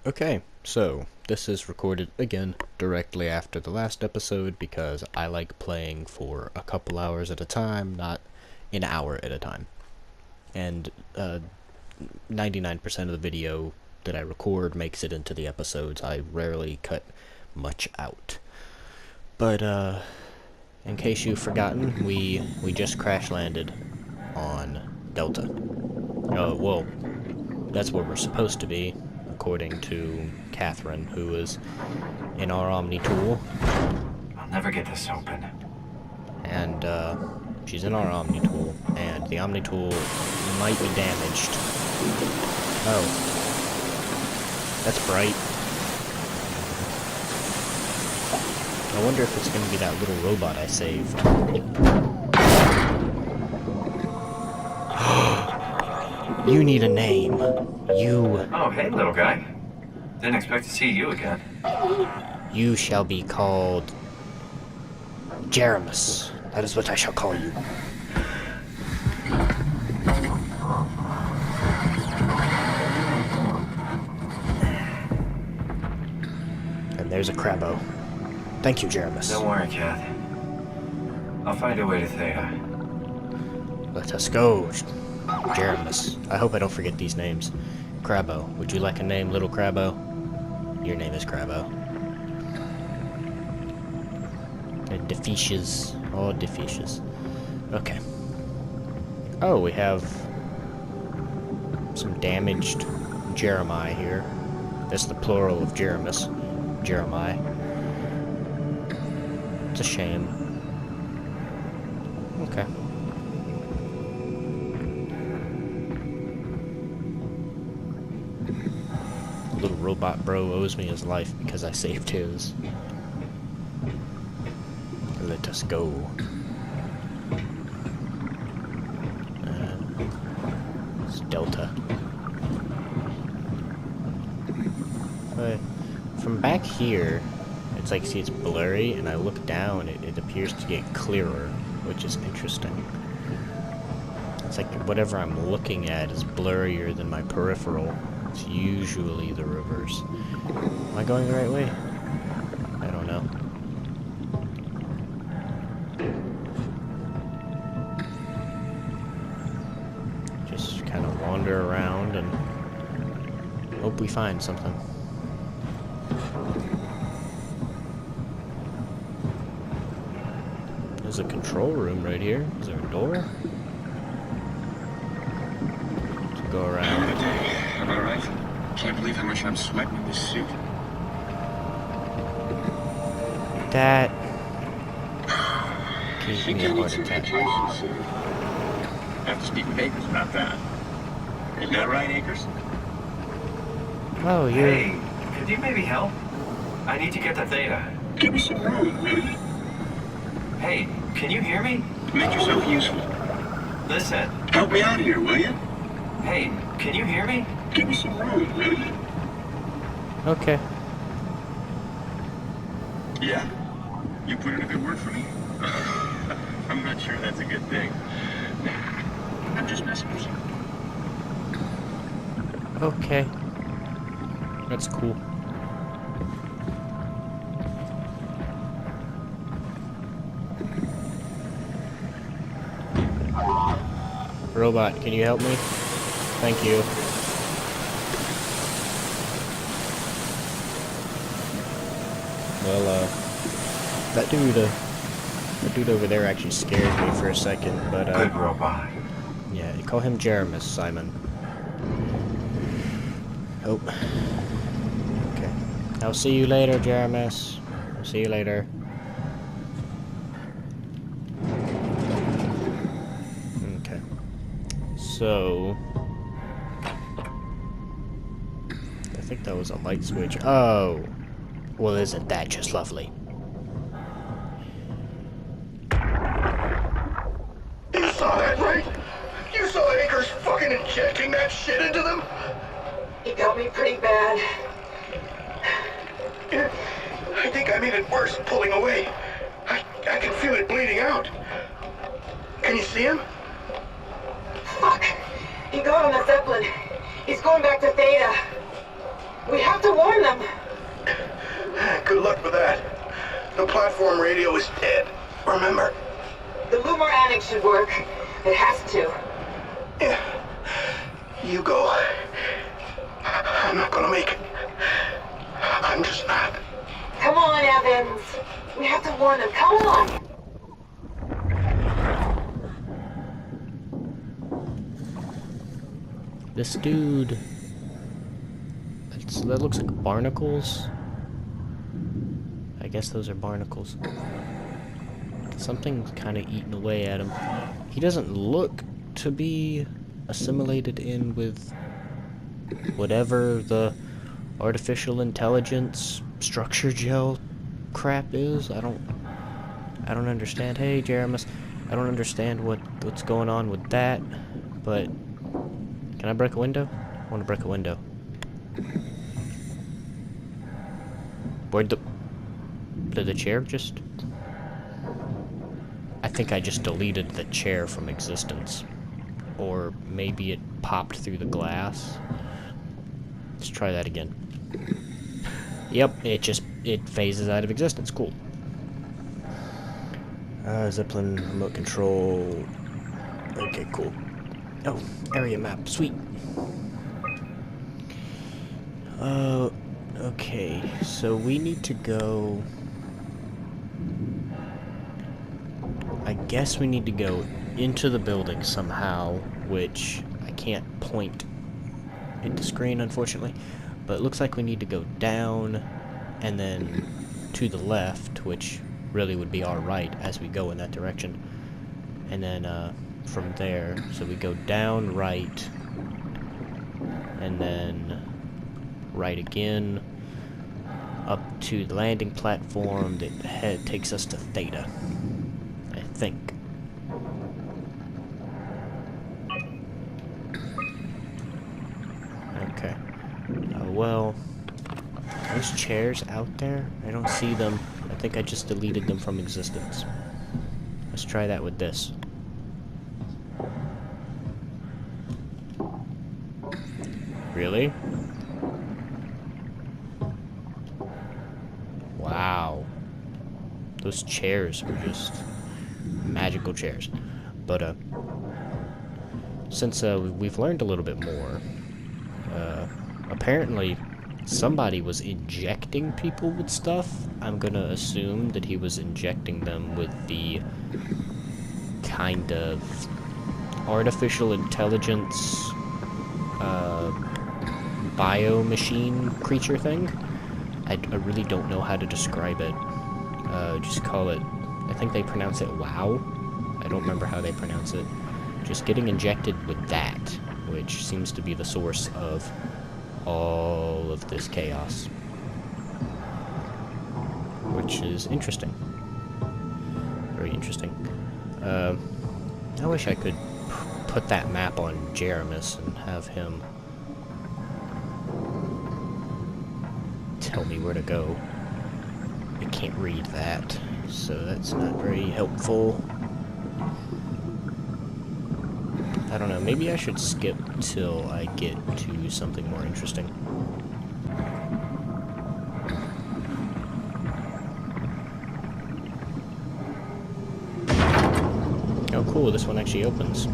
Okay, so this is recorded again directly after the last episode because I like playing for a couple hours at a time, not an hour at a time. And 99% of the video that I record makes it into the episodes. I rarely cut much out. But in case you've forgotten, we just crash landed on Delta. Well, that's where we're supposed to be, according to Catherine, who is in our Omni tool. I'll never get this open. And she's in our Omni tool, and the Omni tool might be damaged. Oh, that's bright. I wonder if it's going to be that little robot I saved. You need a name. You... Oh, hey, little guy. Didn't expect to see you again. You shall be called... Jerrimus. That is what I shall call you. And there's a Crabbo. Thank you, Jerrimus. Don't worry, Kath. I'll find a way to Theta. Let us go, Jerrimus. I hope I don't forget these names. Crabbo. Would you like a name, little Crabbo? Your name is Crabbo. And Defeatious. Oh, Defeatious. Okay. Oh, we have some damaged Jeremiah here. That's the plural of Jerrimus. Jeremiah. It's a shame. Okay. Little robot bro owes me his life because I saved his. Let us go. It's Delta. But from back here, it's like, see, it's blurry, and I look down, it appears to get clearer, which is interesting. It's like whatever I'm looking at is blurrier than my peripheral. It's usually the reverse. Am I going the right way? I don't know. Just kind of wander around and hope we find something. There's a control room right here. Is there a door? To go around. I'm alright. Can't believe how much I'm sweating in this suit. That gave Think me I a need heart some attack. vacation soon. I have to speak with Akers about that. Isn't that right, Akers? Oh, you're... Hey, could you maybe help? I need to get to Theta. Give me some room, will you? Hey, can you hear me? Make yourself useful. Listen. Help me out here, will you? Hey, can you hear me? Give me some room, will you? Okay. Yeah? You put in a good word for me? I'm not sure that's a good thing. I'm just messing with you. Okay. That's cool. Robot, can you help me? Thank you. Well, that dude over there actually scared me for a second, but, Good robot. yeah, call him Jerrimus, Simon. Oh. Okay. I'll see you later, Jerrimus. I'll see you later. Okay. So... I think that was a light switch. Oh! Well, isn't that just lovely? You saw that, right? You saw Akers fucking injecting that shit into them? It got me pretty bad. I think I made it worse pulling away. I can feel it bleeding out. Can you see him? Fuck. He got on the Zeppelin. He's going back to Theta. We have to warn them. Good luck with that. The platform radio is dead. Remember? The Loomer Annex should work. It has to. Yeah. You go. I'm not gonna make it. I'm just not. Come on, Evans. We have to warn them. Come on. This dude... that looks like barnacles. I guess those are barnacles. Something's kind of eating away at him. He doesn't look to be assimilated in with whatever the artificial intelligence structure gel crap is. I don't understand. Hey, Jerrimus, I don't understand what's going on with that, but can I break a window? I want to break a window. Did the chair just... I think I just deleted the chair from existence. Or maybe it popped through the glass. Let's try that again. Yep, it phases out of existence. Cool. Zeppelin remote control. Okay, cool. Oh, area map. Sweet. Okay, so we need to go... I guess we need to go into the building somehow, which I can't point at the screen, unfortunately. But it looks like we need to go down and then to the left, which really would be our right as we go in that direction. And then from there, so we go down right, and then right again, up to the landing platform that takes us to Theta, I think. Okay. Well, those chairs out there, I don't see them. I think I just deleted them from existence. Let's try that with this. Really? Wow. Those chairs were just magical chairs. But, since we've learned a little bit more, apparently somebody was injecting people with stuff. I'm gonna assume that he was injecting them with the kind of artificial intelligence, bio-machine creature thing. I really don't know how to describe it. Just call it, I think they pronounce it WOW. I don't remember how they pronounce it. Just getting injected with that, which seems to be the source of all of this chaos. Which is interesting. Very interesting. I wish I could put that map on Jerrimus and have him tell me where to go. I can't read that, so that's not very helpful. I don't know, maybe I should skip till I get to something more interesting. Oh cool, this one actually opens.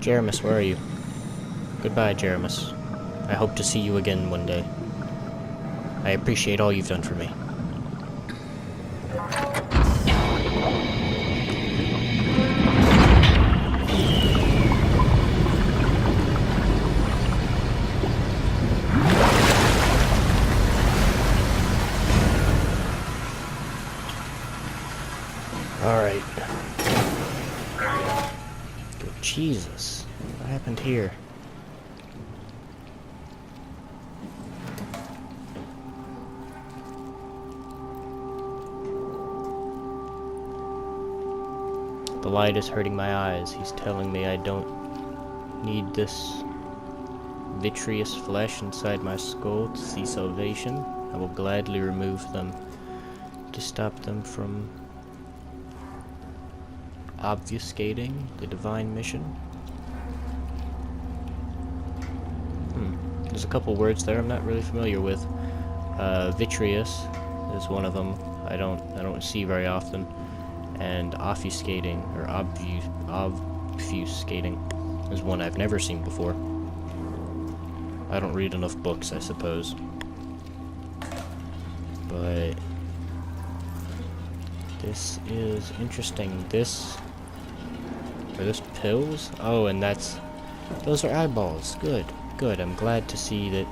Jerrimus, where are you? Goodbye, Jerrimus. I hope to see you again one day. I appreciate all you've done for me. Alright. Jesus. What happened here? The light is hurting my eyes. He's telling me I don't need this vitreous flesh inside my skull to see salvation. I will gladly remove them to stop them from obfuscating the divine mission. There's a couple words there I'm not really familiar with. Vitreous is one of them. I don't see very often. And obfuscating or obfuscating is one I've never seen before. I don't read enough books, I suppose. But this is interesting. Are those pills? Oh, and those are eyeballs. Good, good. I'm glad to see that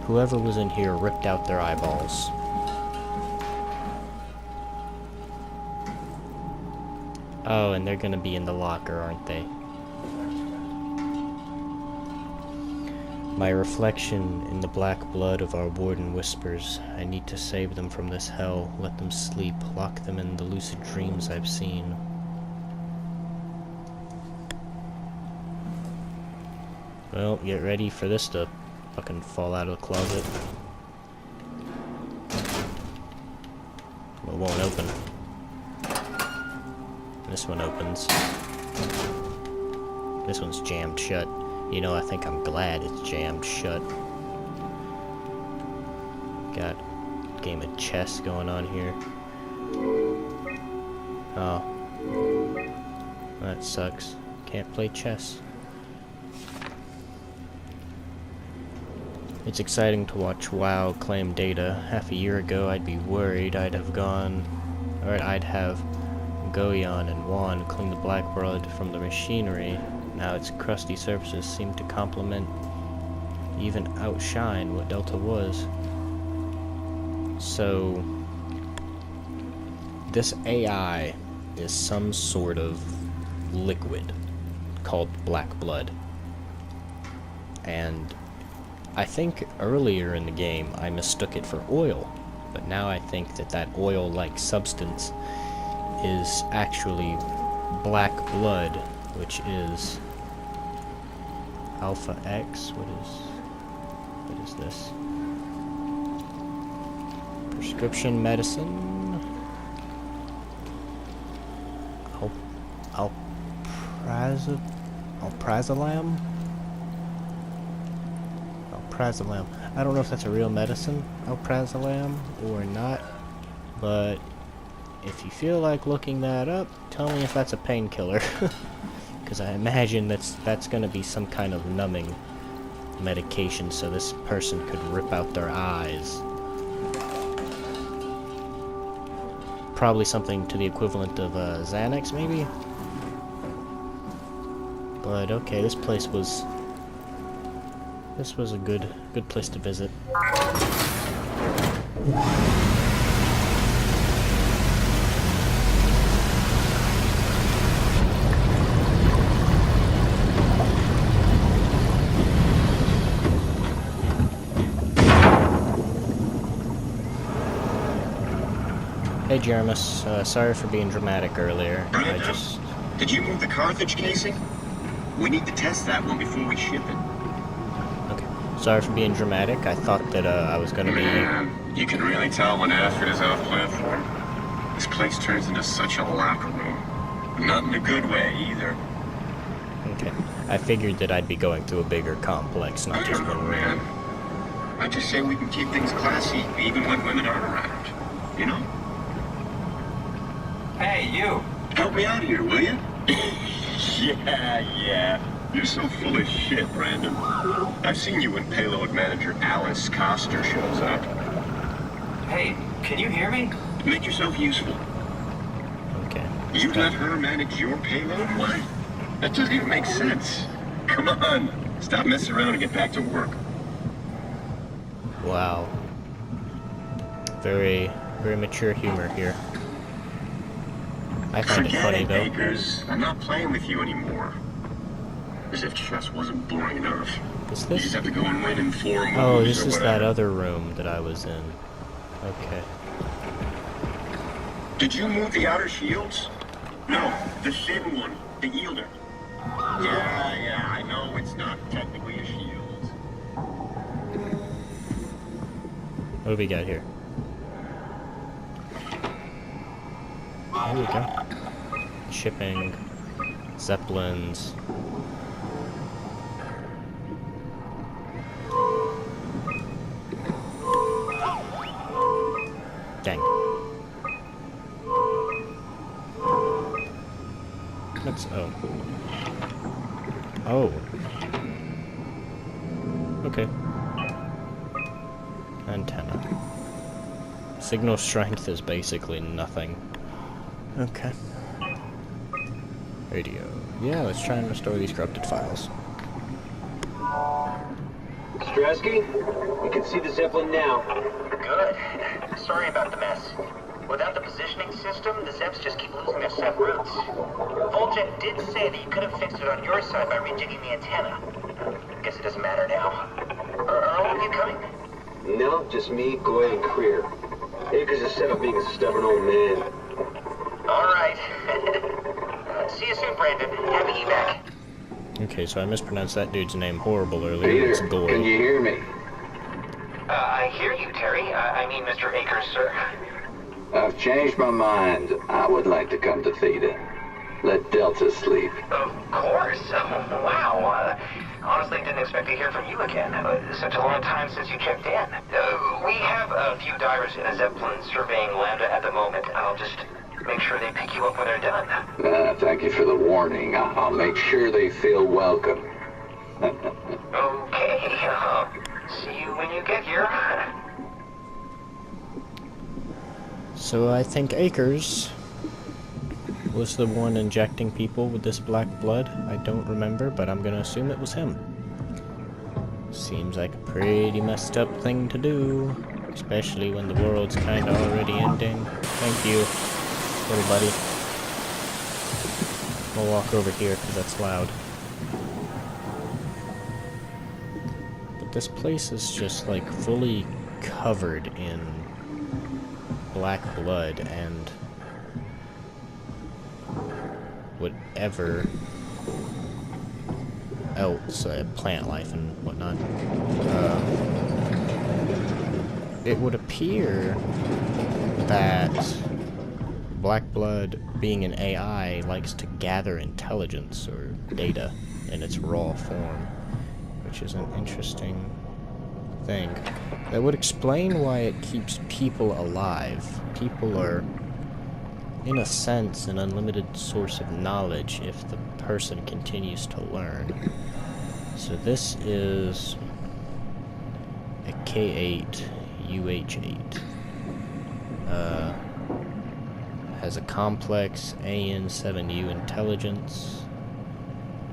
whoever was in here ripped out their eyeballs. Oh, and they're gonna be in the locker, aren't they? My reflection in the black blood of our warden whispers, I need to save them from this hell, let them sleep, lock them in the lucid dreams I've seen. Well, get ready for this to fucking fall out of the closet. It won't open. This one opens. This one's jammed shut. You know, I think I'm glad it's jammed shut. Got a game of chess going on here. Oh. That sucks. Can't play chess. It's exciting to watch WoW claim data. Half a year ago, I'd be worried I'd have Goyon and Juan clean the black blood from the machinery. Now its crusty surfaces seem to complement, even outshine what Delta was. So, this AI is some sort of liquid called black blood. And I think earlier in the game I mistook it for oil, but now I think that oil-like substance is actually black blood, which is Alpha X. What is this? Prescription medicine. Alprazolam. I don't know if that's a real medicine, alprazolam, or not, but if you feel like looking that up, tell me if that's a painkiller. Because I imagine that's going to be some kind of numbing medication so this person could rip out their eyes. Probably something to the equivalent of Xanax, maybe? But okay, this was a good place to visit. Hey Jerrimus, sorry for being dramatic earlier. Brandon, did you move the Carthage casing? We need to test that one before we ship it. Okay, sorry for being dramatic. I thought that I was gonna be... Man, you can really tell when Astrid is off platform. This place turns into such a locker room. Not in a good way, either. Okay, I figured that I'd be going through a bigger complex, not just one room. Man. I just say we can keep things classy, even when women aren't around. You know? Hey, you! Help me out here, will you? Yeah. You're so full of shit, Brandon. I've seen you when payload manager Alice Coster shows up. Hey, can you hear me? Make yourself useful. Okay. You let her manage your payload? Why? That doesn't even make sense. Come on. Stop messing around and get back to work. Wow. Very, very mature humor here. I find it funny, though. Akers. I'm not playing with you anymore. As if chess wasn't boring enough. Is You this... just have to go and win in 4 moves. Oh, this or is whatever. that other room that I was in. Okay. Did you move the outer shields? No, the thin one, the yielder. Yeah, I know it's not technically a shield. What do we got here? There we go. Shipping. Zeppelins. Dang. Let's... oh. Oh. Okay. Antenna. Signal strength is basically nothing. Okay. Radio. Yeah, let's try and restore these corrupted files. Strasky, you can see the Zeppelin now. Good. Sorry about the mess. Without the positioning system, the Zeps just keep losing their set routes. Voljet did say that you could have fixed it on your side by rejigging the antenna. Guess it doesn't matter now. Are all of you coming? No, just me, Goy, and Creer. Akers is set up being a stubborn old man. All right. See you soon, Brandon. Happy evac. Okay, so I mispronounced that dude's name horrible earlier. Peter, It's Goy. can you hear me? I hear you, Terry. I mean, Mr. Akers, sir. I've changed my mind. I would like to come to Theta. Let Delta sleep. Of course. Wow. Honestly, didn't expect to hear from you again. Such a long time since you checked in. We have a few divers in a Zeppelin surveying Lambda at the moment. I'll just make sure they pick you up when they're done. Thank you for the warning. I'll make sure they feel welcome. Okay. See you when you get here. So I think Akers was the one injecting people with this black blood. I don't remember, but I'm gonna assume it was him. Seems like a pretty messed up thing to do, especially when the world's kinda already ending. Thank you, little buddy. I'll walk over here because that's loud. But this place is just like fully covered in black blood and whatever else, plant life and whatnot. It would appear that black blood, being an AI, likes to gather intelligence or data in its raw form, which is an interesting thing. That would explain why it keeps people alive. People are, in a sense, an unlimited source of knowledge if the person continues to learn. So this is a K8 UH8. Has a complex AN7U intelligence.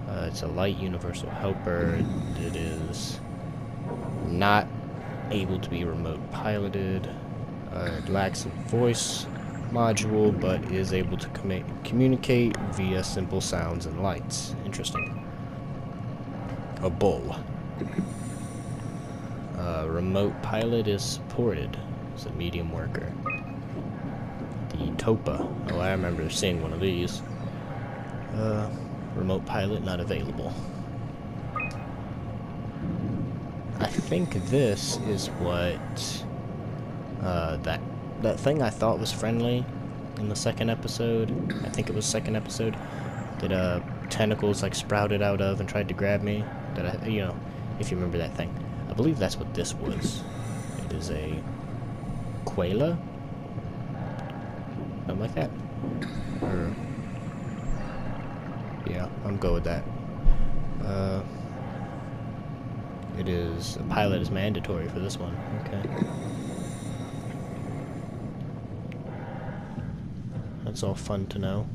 It's a light universal helper. It is not able to be remote piloted. It lacks a voice module, but is able to communicate via simple sounds and lights. Interesting. A bull. Remote pilot is supported. It's a medium worker. The Topa. Oh, I remember seeing one of these. Remote pilot not available. I think this is what that thing I thought was friendly in the second episode. I think it was second episode that tentacles like sprouted out of and tried to grab me. That I, you know, if you remember that thing. I believe that's what this was. It is a Quaila, something like that. Or yeah, I'm good with that. It is a pilot is mandatory for this one. Okay. That's all fun to know.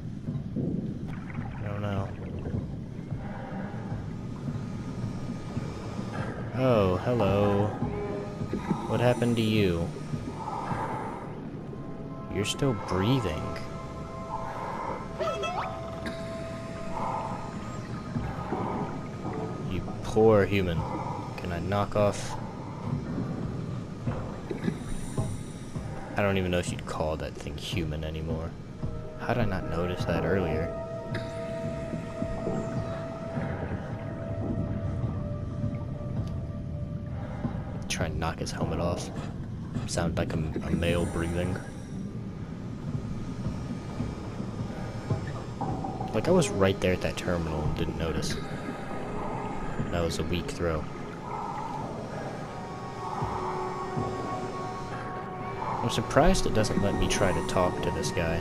I don't know. Oh, hello. What happened to you? You're still breathing. You poor human. Can I knock off? I don't even know if you'd call that thing human anymore. How did I not notice that earlier? Try and knock his helmet off. Sound like a male breathing. Like I was right there at that terminal and didn't notice. That was a weak throw. I'm surprised it doesn't let me try to talk to this guy.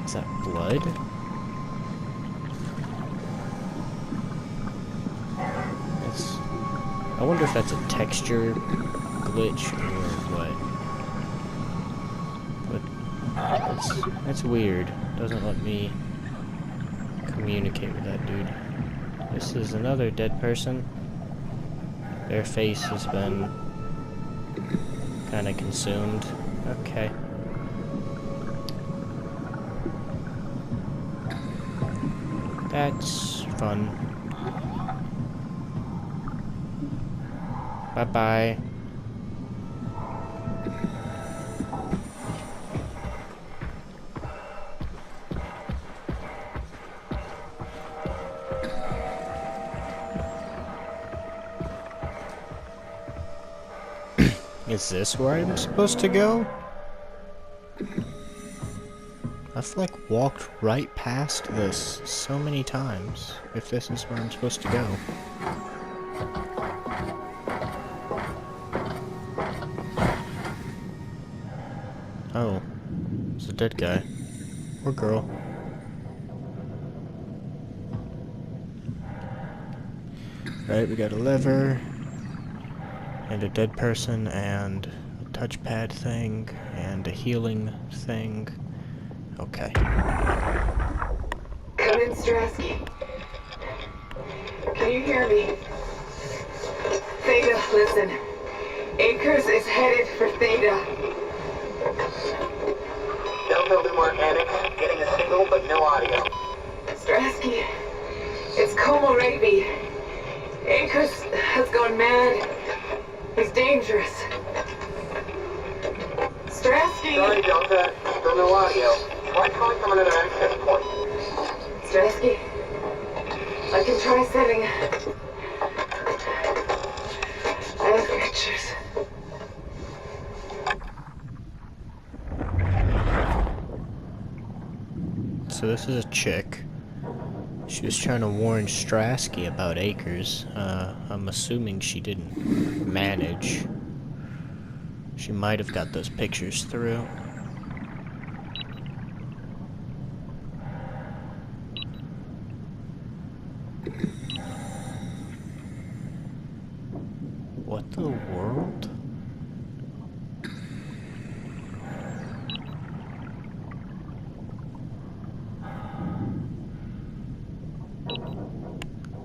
Is that blood? I wonder if that's a texture glitch or what. But that's weird. Doesn't let me communicate with that dude. This is another dead person. Their face has been kind of consumed. Okay. That's fun. Bye-bye. Is this where I'm supposed to go? I've like walked right past this so many times, if this is where I'm supposed to go. Oh, it's a dead guy. Or girl. Right, we got a lever, and a dead person, and a touchpad thing, and a healing thing. Okay. Come in, Strasky. Can you hear me? Theta, listen. Akers is headed for Theta. Delta Lunar Annex, getting a signal but no audio. Strasky, it's Como Raby. Akers has gone mad. He's dangerous. Strasky! Sorry, Delta. Still no audio. Try calling from another access point. Strasky, I can try setting. I have pictures. So this is a chick. She was trying to warn Strasky about Akers. I'm assuming she didn't manage. She might have got those pictures through. What the world?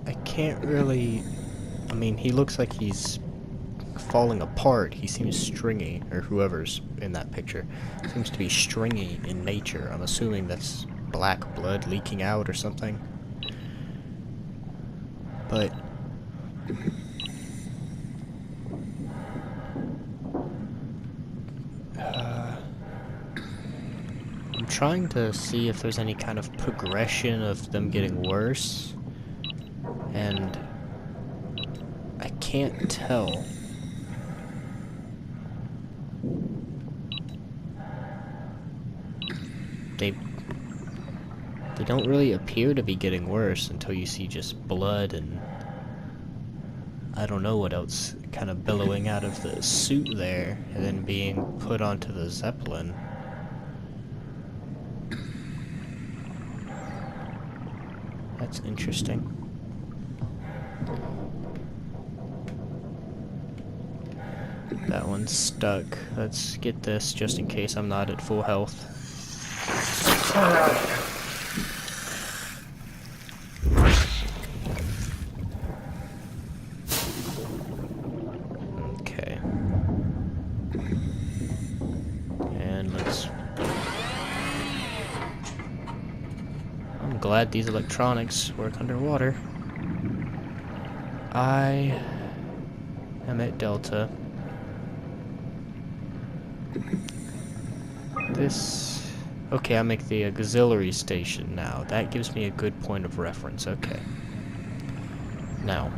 I can't really... I mean, he looks like he's falling apart. He seems stringy, or whoever's in that picture seems to be stringy in nature. I'm assuming that's black blood leaking out or something. But... I'm trying to see if there's any kind of progression of them getting worse, and I can't tell. They don't really appear to be getting worse until you see just blood and I don't know what else kind of billowing out of the suit there and then being put onto the Zeppelin. That's interesting. That one's stuck. Let's get this just in case I'm not at full health. Okay. And let's... I'm glad these electronics work underwater. I am at Delta. This... Okay, I make the auxiliary station now. That gives me a good point of reference. Okay. Now,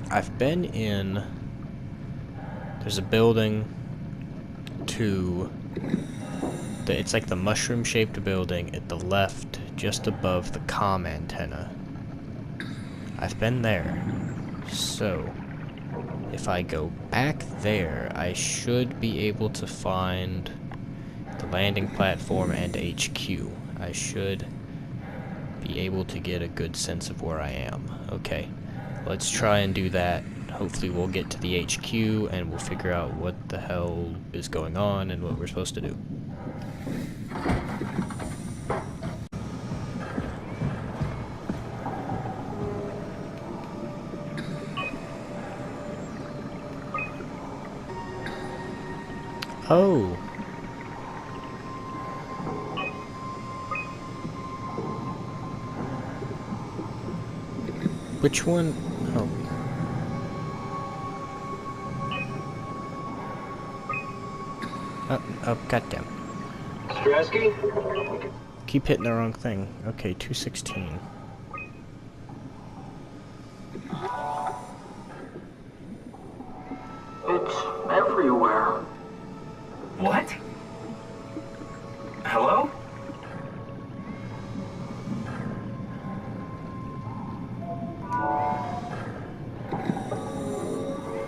I've been in... There's a building to... It's like the mushroom-shaped building at the left, just above the comm antenna. I've been there. So, if I go back there, I should be able to find the landing platform and HQ. I should be able to get a good sense of where I am. Okay, let's try and do that. Hopefully we'll get to the HQ and we'll figure out what the hell is going on and what we're supposed to do. Oh. Which one? Oh. Oh, goddamn. Strasky? Keep hitting the wrong thing. Okay, 216. It's everywhere. What? Hello?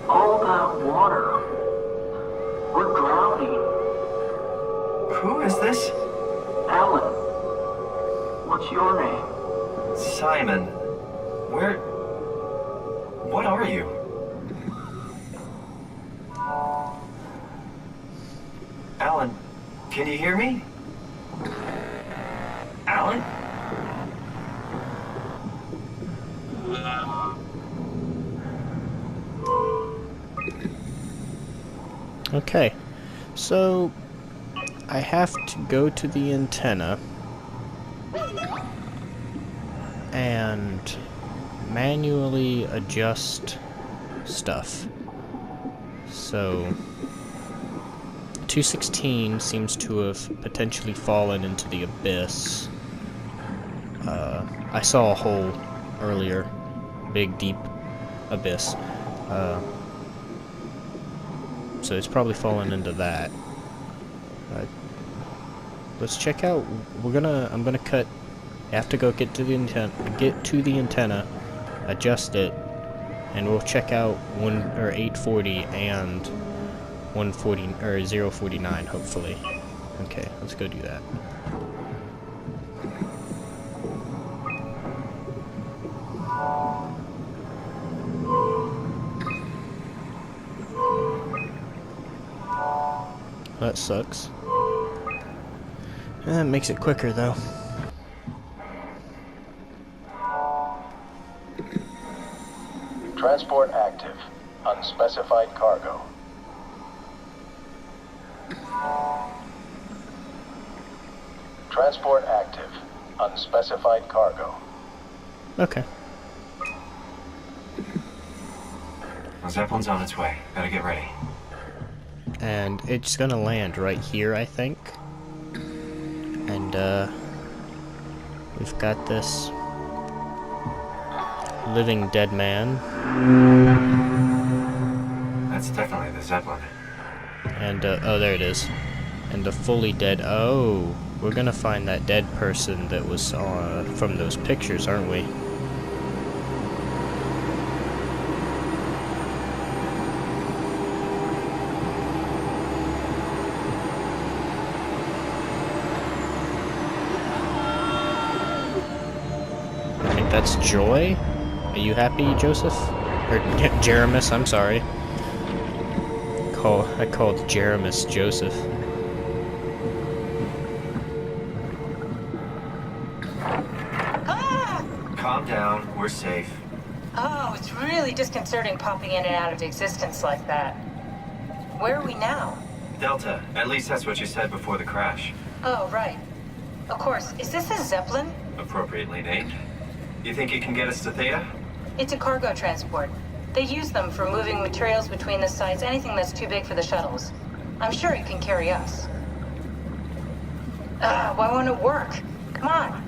All that water. We're drowning. Who is this? Alan. What's your name? Simon. Where... What are you? Alan, can you hear me? Alan? Okay, so I have to go to the antenna and manually adjust stuff. So 216 seems to have potentially fallen into the abyss. I saw a hole earlier, big deep abyss. So it's probably fallen into that. Let's check out. I'm gonna cut. I have to go get to the antenna, adjust it, and we'll check out 840 and 140 or 049 hopefully. Okay, let's go do that. That sucks. That makes it quicker though. Transport active. Unspecified cargo. Transport active. Unspecified cargo. Okay. The Zeppelin's on its way. Better get ready. And it's gonna land right here, I think. And, we've got this living dead man. That's definitely the Zeppelin. And, oh, there it is. And the fully dead, oh, we're gonna find that dead person that was, from those pictures, aren't we? That's Joy? Are you happy, Joseph? Or Jerrimus, I'm sorry. I called Jerrimus Joseph. Ah! Calm down, we're safe. Oh, it's really disconcerting popping in and out of existence like that. Where are we now? Delta, at least that's what you said before the crash. Oh, right. Of course. Is this a Zeppelin? Appropriately named. You think it can get us to Theta? It's a cargo transport. They use them for moving materials between the sites, anything that's too big for the shuttles. I'm sure it can carry us. Why won't it work? Come on.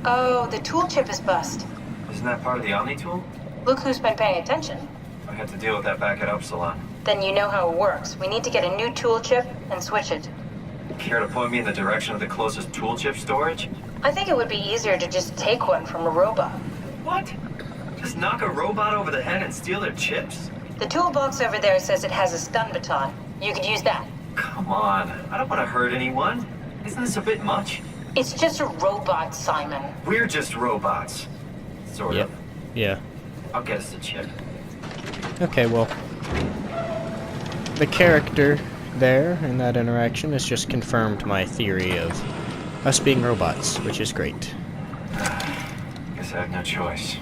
Oh, the tool chip is bust. Isn't that part of the Omni tool? Look who's been paying attention. I had to deal with that back at Upsilon. Then you know how it works. We need to get a new tool chip and switch it. Care to point me in the direction of the closest tool chip storage? I think it would be easier to just take one from a robot. What? Just knock a robot over the head and steal their chips? The toolbox over there says it has a stun baton. You could use that. Come on. I don't want to hurt anyone. Isn't this a bit much? It's just a robot, Simon. We're just robots. Sort Yep. of. Yeah. I'll get us the chip. Okay, well, the character there in that interaction has just confirmed my theory of us being robots, which is great. Guess I have no choice.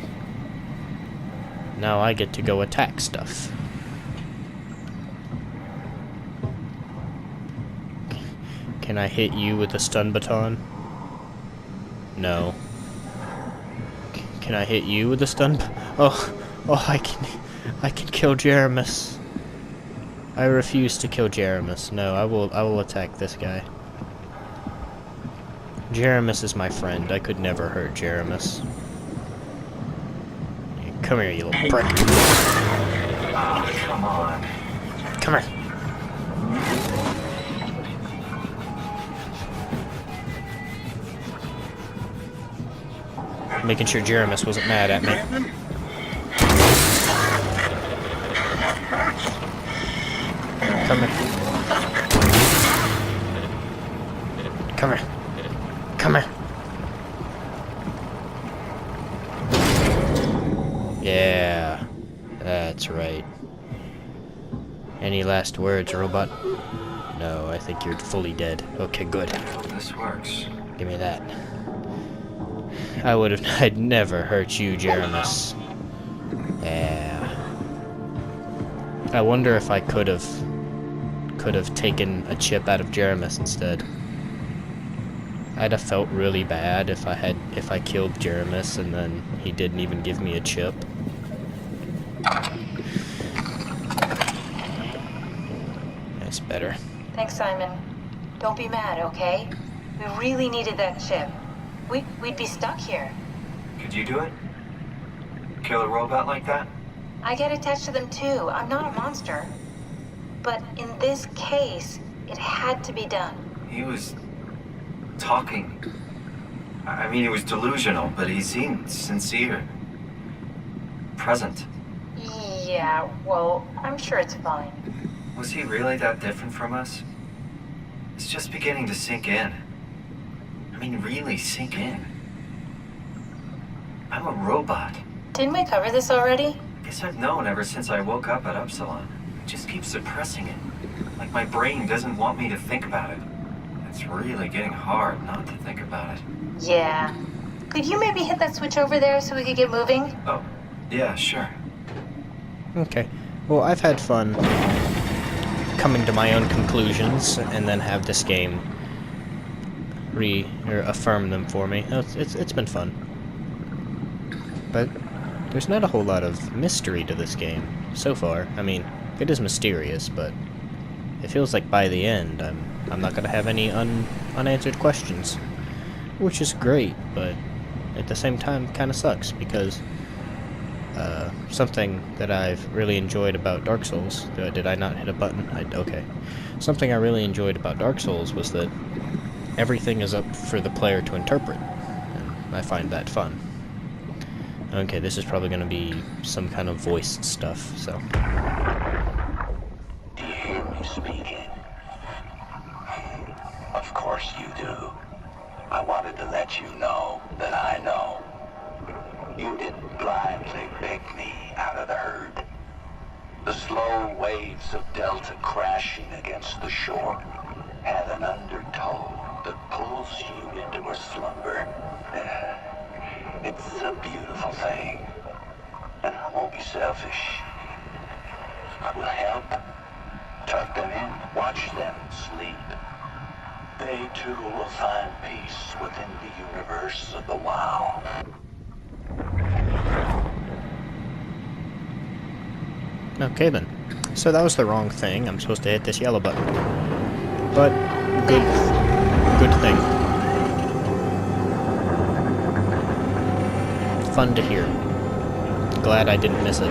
Now I get to go attack stuff. Can I hit you with a stun baton? No. Can I hit you with a stun? Oh, I can kill Jerrimus. I refuse to kill Jerrimus. No, I will attack this guy. Jerrimus is my friend. I could never hurt Jerrimus. Come here, you little prick. Ah, come on. Come here. Making sure Jerrimus wasn't mad at me. Come here. Come here. Come here. Yeah, that's right. Any last words, robot? No, I think you're fully dead. Okay, good. This works. Give me that. I'd never hurt you, Jerrimus. Yeah. I wonder if I could have taken a chip out of Jerrimus instead. I'd have felt really bad if I killed Jerrimus and then he didn't even give me a chip. That's better. Thanks, Simon. Don't be mad, okay? We really needed that chip. We'd be stuck here. Could you do it? Kill a robot like that? I get attached to them too. I'm not a monster. But in this case, it had to be done. He was talking. I mean, he was delusional, but he seemed sincere. Present. Yeah, well, I'm sure it's fine. Was he really that different from us? It's just beginning to sink in. I mean, really sink in. I'm a robot. Didn't we cover this already? Guess I've known ever since I woke up at Upsilon. I just keep suppressing it. Like my brain doesn't want me to think about it. It's really getting hard not to think about it. Yeah. Could you maybe hit that switch over there so we could get moving? Oh, yeah, sure. Okay. Well, I've had fun coming to my own conclusions and then have this game affirm them for me. It's been fun. But there's not a whole lot of mystery to this game so far. I mean, it is mysterious, but it feels like by the end I'm not gonna have any unanswered questions, which is great, but at the same time kind of sucks because something that I've really enjoyed about Dark Souls. Did I not hit a button? Okay. Something I really enjoyed about Dark Souls was that everything is up for the player to interpret, and I find that fun. Okay, this is probably going to be some kind of voiced stuff, so. Do you hear me speaking? Of course you do. I wanted to let you know that I know. You didn't blindly beg me out of the herd. The slow waves of Delta crashing against the shore had an undertow that pulls you into a slumber. It's a beautiful thing. And I won't be selfish. I will help. Tuck them in. Watch them sleep. They too will find peace within the universe of the WoW. Okay then. So that was the wrong thing. I'm supposed to hit this yellow button. But good thing. Fun to hear. Glad I didn't miss it.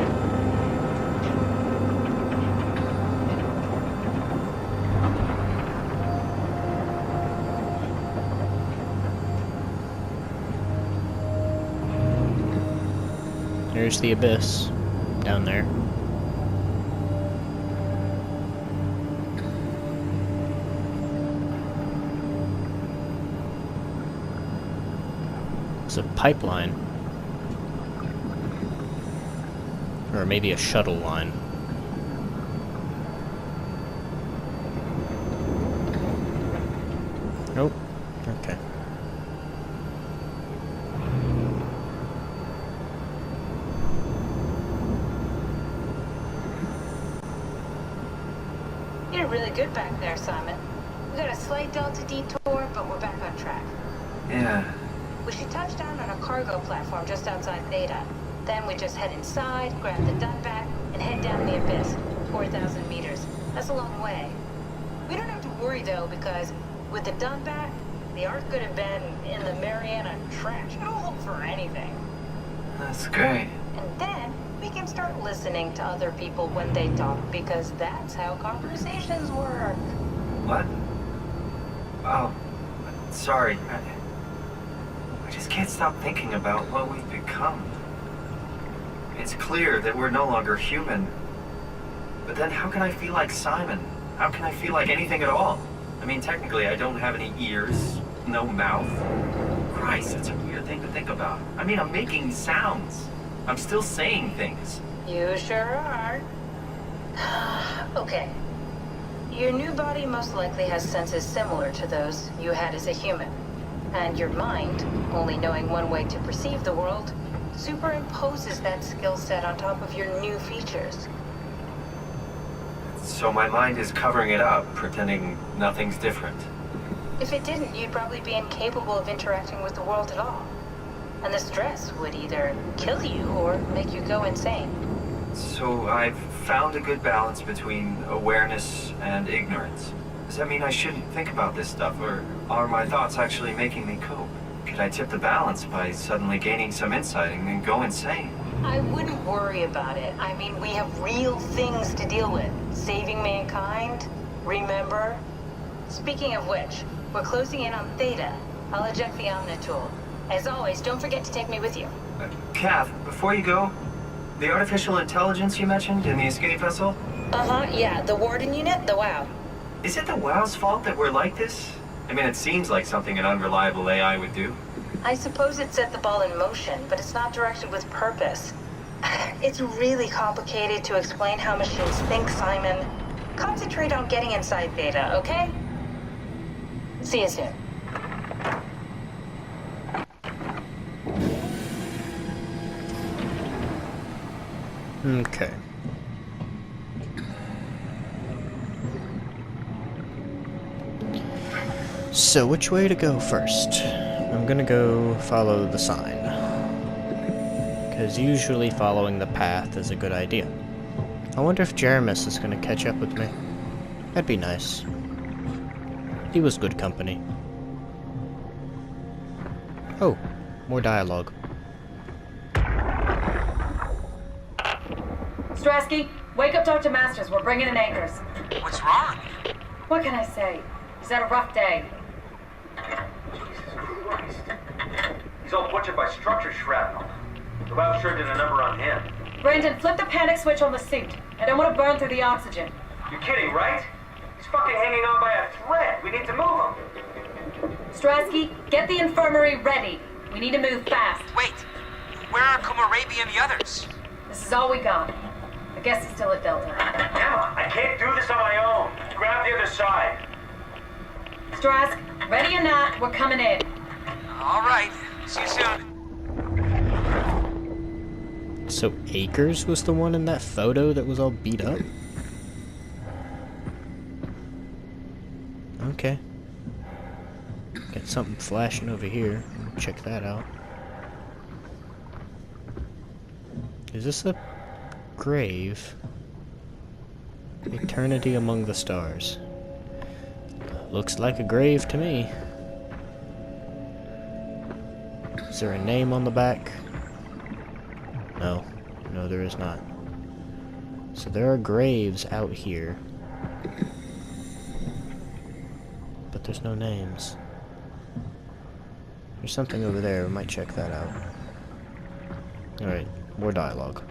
There's the abyss down there. It's a pipeline. Or maybe a shuttle line. Nope. Okay. You did really good back there, Simon. We got a slight delta detour, but we're back on track. Yeah. We should touch down on a cargo platform just outside Theta. Then we just head inside, grab the Dunback, and head down the abyss. 4,000 meters. That's a long way. We don't have to worry, though, because with the Dunback, the Ark could have been in the Mariana Trench. It'll hold for anything. That's great. And then we can start listening to other people when they talk, because that's how conversations work. What? Oh, sorry. I just can't stop thinking about what we've become. It's clear that we're no longer human. But then how can I feel like Simon? How can I feel like anything at all? I mean, technically, I don't have any ears, no mouth. Christ, it's a weird thing to think about. I mean, I'm making sounds. I'm still saying things. You sure are. Okay. Your new body most likely has senses similar to those you had as a human. And your mind, only knowing one way to perceive the world, superimposes that skill set on top of your new features. So my mind is covering it up, pretending nothing's different. If it didn't, you'd probably be incapable of interacting with the world at all. And the stress would either kill you or make you go insane. So I've found a good balance between awareness and ignorance. Does that mean I shouldn't think about this stuff, or are my thoughts actually making me cope? Could I tip the balance by suddenly gaining some insight and then go insane? I wouldn't worry about it. I mean, we have real things to deal with. Saving mankind, remember? Speaking of which, we're closing in on Theta. I'll eject the Omnitool. As always, don't forget to take me with you. Kath, before you go, the artificial intelligence you mentioned in the escape vessel? Uh-huh, yeah, the Warden unit, the WOW. Is it the WOW's fault that we're like this? I mean, it seems like something an unreliable AI would do. I suppose it set the ball in motion, but it's not directed with purpose. It's really complicated to explain how machines think, Simon. Concentrate on getting inside Theta, okay? See you soon. Okay. So, which way to go first? I'm gonna go follow the sign. Because usually following the path is a good idea. I wonder if Jerrimus is gonna catch up with me. That'd be nice. He was good company. Oh, more dialogue. Strasky, wake up Dr. Masters. We're bringing in anchors. What's wrong? What can I say? He's had a rough day. He's all butchered by structure shrapnel. The WOW sure did a number on him. Brandon, flip the panic switch on the suit. I don't want to burn through the oxygen. You're kidding, right? He's fucking hanging on by a thread. We need to move him. Strasky, get the infirmary ready. We need to move fast. Wait, where are Komarabi and the others? This is all we got. I guess he's still at Delta. Emma, I can't do this on my own. Grab the other side. Strask, ready or not, we're coming in. All right. See you soon. So Akers was the one in that photo that was all beat up? Okay. Got something flashing over here. Check that out. Is this a grave? Eternity among the stars. Looks like a grave to me. Is there a name on the back? No. No, there is not. So there are graves out here. But there's no names. There's something over there. We might check that out. Alright, more dialogue.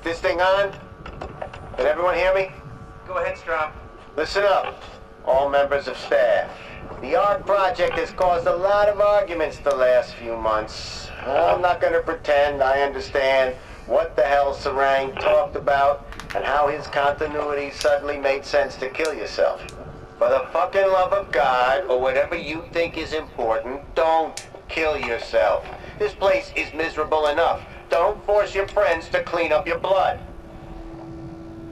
This thing on? Can everyone hear me? Go ahead, Strom. Listen up, all members of staff. The ARC project has caused a lot of arguments the last few months. I'm not gonna pretend I understand what the hell Sarang talked about and how his continuity suddenly made sense to kill yourself. For the fucking love of God, or whatever you think is important, don't kill yourself. This place is miserable enough. Don't force your friends to clean up your blood.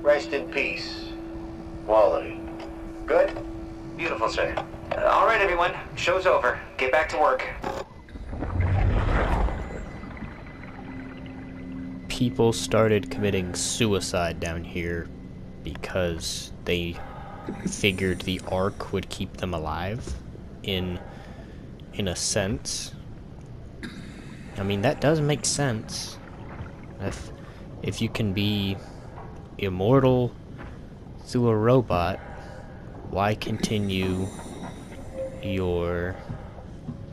Rest in peace, all of you. Good? Beautiful, sir. All right, everyone. Show's over. Get back to work. People started committing suicide down here because they figured the Ark would keep them alive, in a sense. I mean, that does make sense. If you can be immortal through a robot, why continue your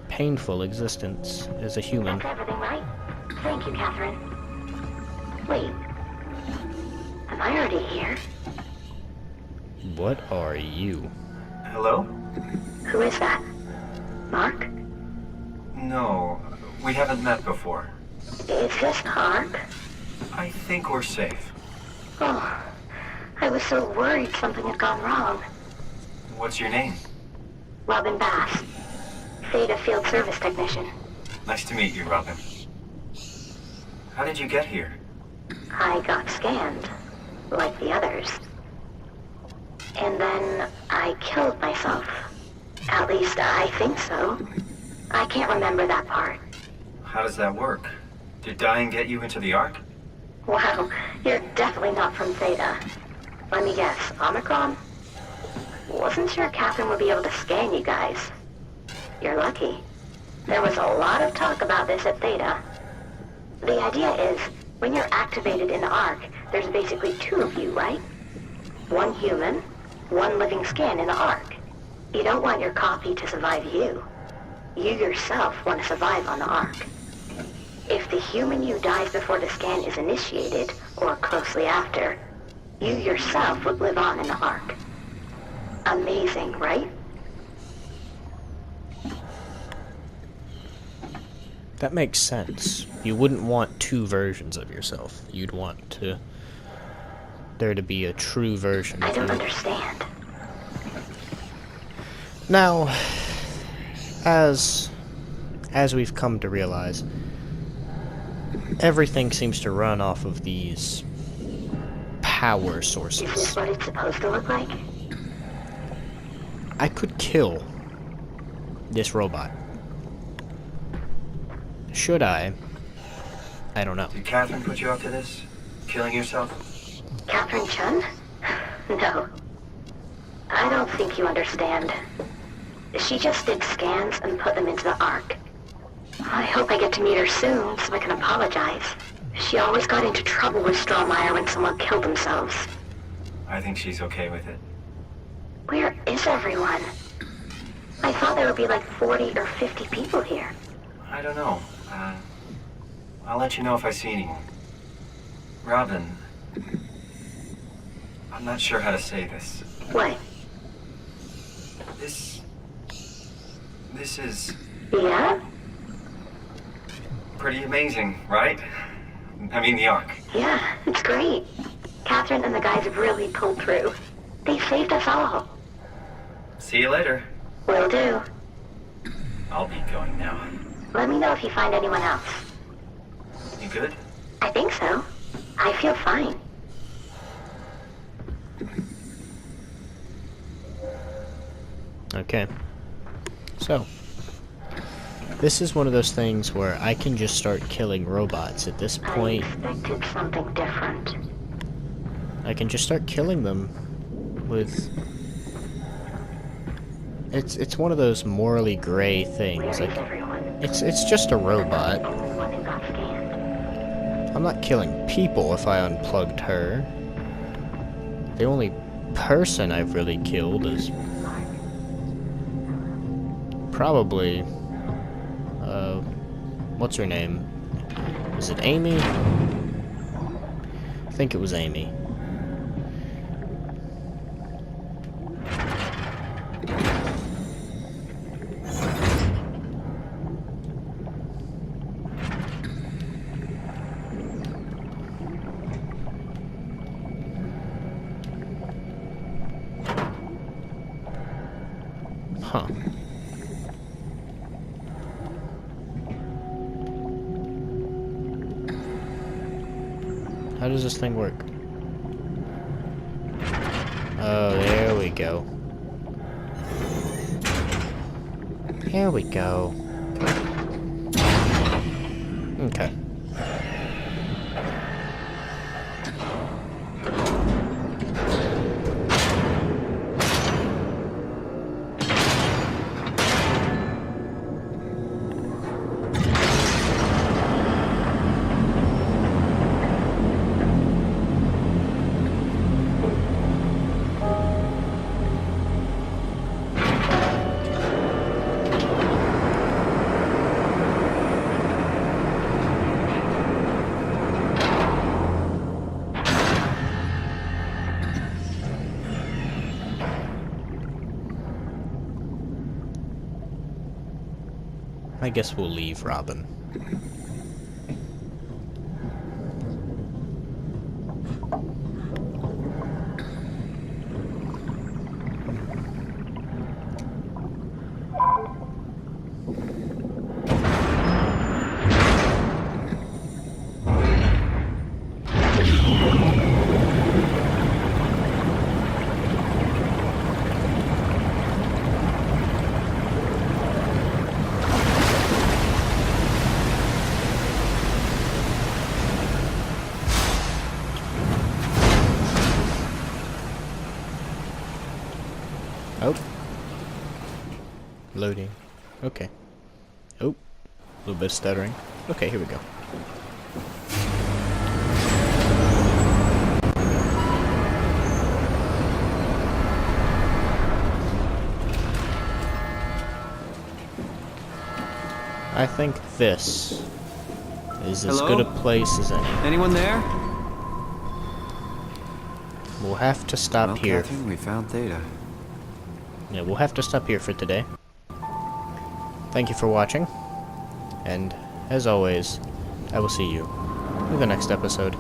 painful existence as a human? That's everything right? Thank you, Catherine. Wait. Am I already here? What are you? Hello? Who is that? Mark? No, we haven't met before. Is this Mark? I think we're safe. Oh, I was so worried something had gone wrong. What's your name? Robin Bass. Theta Field Service Technician. Nice to meet you, Robin. How did you get here? I got scanned, like the others. And then I killed myself. At least I think so. I can't remember that part. How does that work? Did dying get you into the Ark? Wow, you're definitely not from Theta. Let me guess, Omicron? Wasn't sure Catherine would be able to scan you guys. You're lucky. There was a lot of talk about this at Theta. The idea is, when you're activated in the Ark, there's basically two of you, right? One human, one living scan in the Ark. You don't want your copy to survive you. You yourself want to survive on the Ark. If the human you dies before the scan is initiated, or closely after, you yourself would live on in the Ark. Amazing, right? That makes sense. You wouldn't want two versions of yourself. You'd want there to be a true version of you. I don't understand. Now, as we've come to realize, everything seems to run off of these power sources. Is this what it's supposed to look like? I could kill this robot. Should I? I don't know. Did Catherine put you up to this? Killing yourself? Catherine Chun? No. I don't think you understand. She just did scans and put them into the Ark. I hope I get to meet her soon so I can apologize. She always got into trouble with Strohmeyer when someone killed themselves. I think she's okay with it. Where is everyone? I thought there would be like 40 or 50 people here. I don't know. I'll let you know if I see anyone. Robin, I'm not sure how to say this. What? This is... Yeah? pretty amazing, right? I mean, the Ark. Yeah, it's great. Catherine and the guys have really pulled through. They saved us all. See you later. Will do. I'll be going now. Let me know if you find anyone else. You good? I think so. I feel fine. Okay. So, this is one of those things where I can just start killing robots at this point. I expected something different. I can just start killing them with... It's one of those morally gray things. Like, it's just a robot. I'm not killing people if I unplugged her. The only person I've really killed is probably what's her name? Is it Amy? I think it was Amy. Huh. How does this thing work? Oh, there we go. Here we go. Okay. I guess we'll leave Robin. Oh. Loading. Okay. Oh. A little bit of stuttering. Okay, here we go. I think this is as good a place as any. Anyone there? We'll have to stop here. Captain, we found Theta. Yeah, we'll have to stop here for today. Thank you for watching, and as always, I will see you in the next episode.